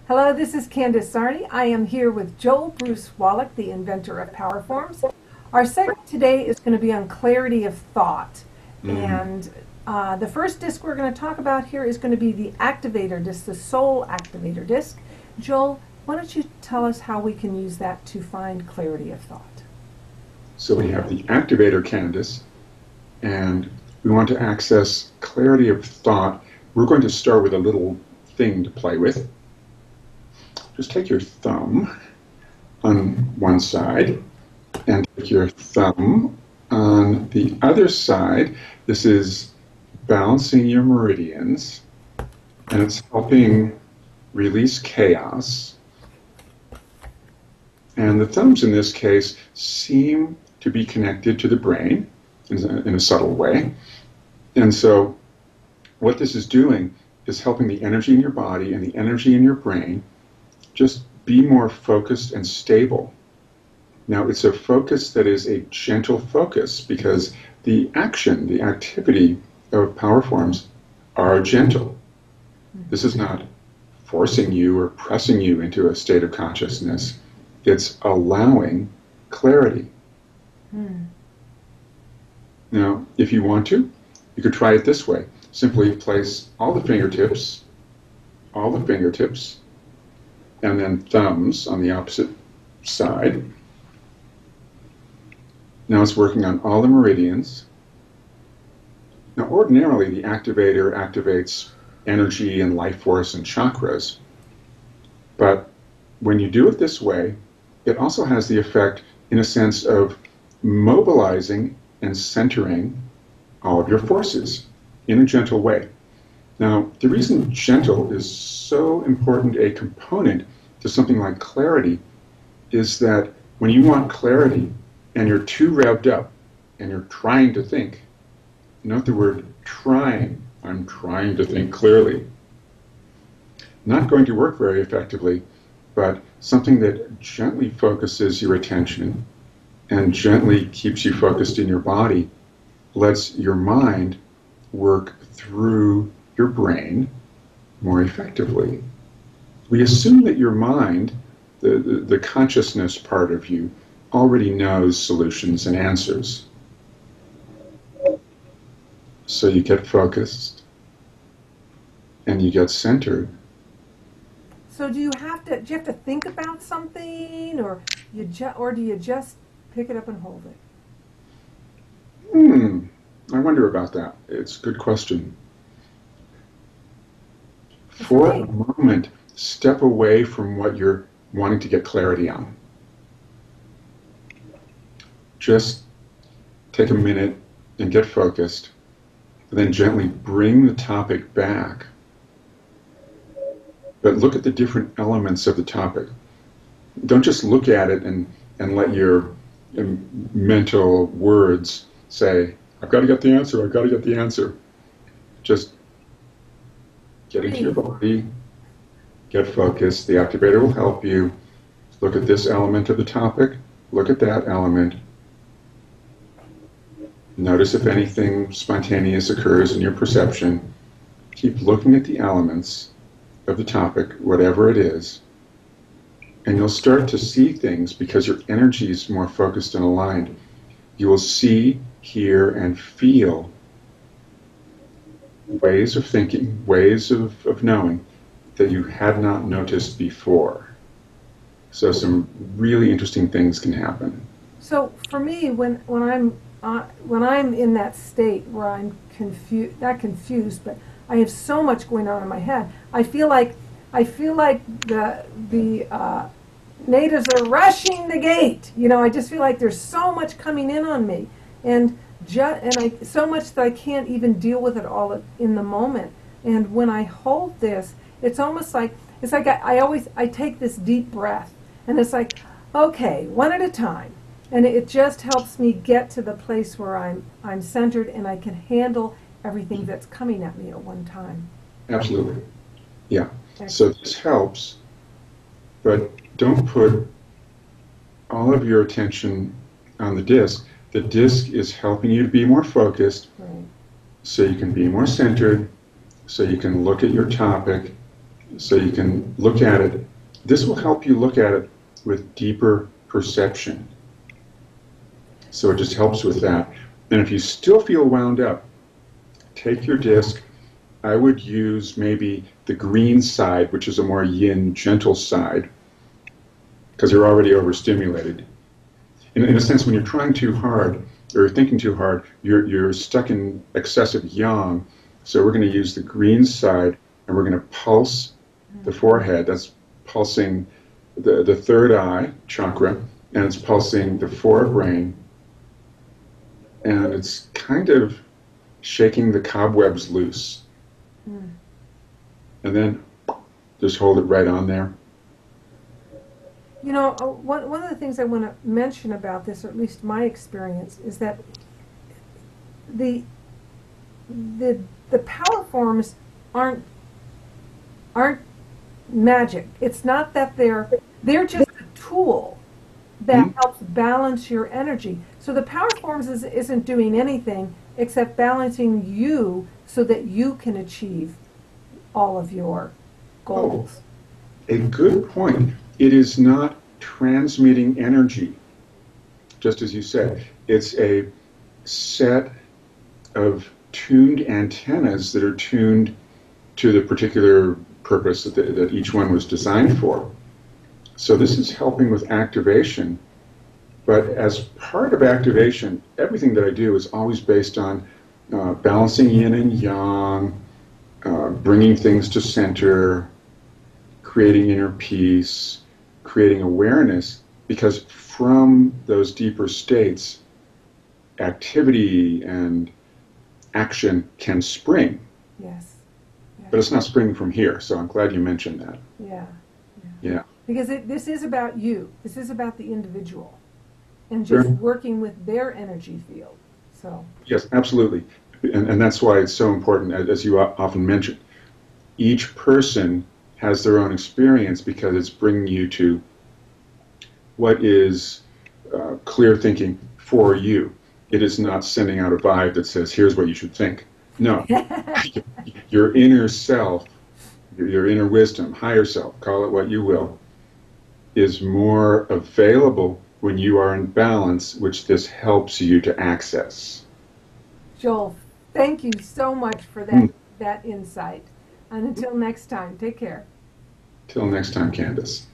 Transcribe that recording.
Hello, this is Candace Sarney. I am here with Joel Bruce Wallach, the inventor of Powerforms. Our segment today is going to be on clarity of thought. And the first disc we're going to talk about here is going to be the Activator disc, the Soul Activator disc. Joel, why don't you tell us how we can use that to find clarity of thought? So we have the Activator, Candace, and we want to access clarity of thought. We're going to start with a little thing to play with. Just take your thumb on one side and take your thumb on the other side. This is balancing your meridians, and it's helping release chaos. And the thumbs in this case seem to be connected to the brain in a subtle way. And so what this is doing is helping the energy in your body and the energy in your brain just be more focused and stable. Now, it's a focus that is a gentle focus because the action, the activity of Powerforms are gentle. This is not forcing you or pressing you into a state of consciousness. It's allowing clarity. Now, if you want to, you could try it this way. Simply place all the fingertips, and then thumbs on the opposite side. Now it's working on all the meridians. Now ordinarily the Activator activates energy and life force and chakras, but when you do it this way, it also has the effect, in a sense, of mobilizing and centering all of your forces in a gentle way. Now, the reason gentle is so important a component to something like clarity is that when you want clarity and you're too revved up and you're trying to think, note the word trying, I'm trying to think clearly. Not going to work very effectively, but something that gently focuses your attention and gently keeps you focused in your body lets your mind work through your brain more effectively. We assume that your mind, the consciousness part of you, already knows solutions and answers. So you get focused and you get centered. So do you have to think about something, or do you just pick it up and hold it? I wonder about that. It's a good question. For a moment, step away from what you're wanting to get clarity on. Just take a minute and get focused, and then gently bring the topic back. But look at the different elements of the topic. Don't just look at it and let your mental words say, I've got to get the answer, I've got to get the answer. Just get into your body, get focused. The Activator will help you. Look at this element of the topic, look at that element. Notice if anything spontaneous occurs in your perception. Keep looking at the elements of the topic, whatever it is, and you'll start to see things because your energy is more focused and aligned. You will see, hear, and feel ways of thinking, ways of knowing that you had not noticed before. So some really interesting things can happen. So for me, when I'm in that state where I'm not confused, but I have so much going on in my head, I feel like the natives are rushing the gate. You know, I just feel like there's so much coming in on me, and so much that I can't even deal with it all in the moment. And when I hold this, it's almost like I take this deep breath, and it's like, okay, one at a time. And it just helps me get to the place where I'm centered and I can handle everything that's coming at me at one time. Absolutely. Yeah. So this helps, but don't put all of your attention on the disc. The disc is helping you to be more focused, so you can be more centered, so you can look at your topic so you can look at it. This will help you look at it with deeper perception. So it just helps with that. And if you still feel wound up, take your disc. I would use maybe the green side, which is a more yin, gentle side, because you're already overstimulated. In a sense, when you're trying too hard or thinking too hard, you're stuck in excessive yang. So we're going to use the green side, and we're going to pulse the forehead. That's pulsing the third eye chakra, and it's pulsing the forebrain, and it's kind of shaking the cobwebs loose. And then just hold it right on there. You know, one of the things I want to mention about this, or at least my experience, is that the the power forms aren't magic. It's not that they're just a tool that helps balance your energy. So the power forms isn't doing anything except balancing you so that you can achieve all of your goals. A good point. It is not transmitting energy, just as you said. It's a set of tuned antennas that are tuned to the particular purpose that each one was designed for. So this is helping with activation. But as part of activation, everything that I do is always based on balancing yin and yang, bringing things to center, creating inner peace, creating awareness, because from those deeper states, activity and action can spring. Yes. Yeah. But it's not springing from here, so I'm glad you mentioned that. Yeah. Yeah. Because this is about you. This is about the individual and just working with their energy field. So. Yes, absolutely. And that's why it's so important, as you often mention. Each person has their own experience because it's bringing you to what is clear thinking for you. It is not sending out a vibe that says, here's what you should think. No. Your inner self, your inner wisdom, higher self, call it what you will, is more available when you are in balance, which this helps you to access. Joel, thank you so much for that insight. And until next time, take care. Till next time, Candace.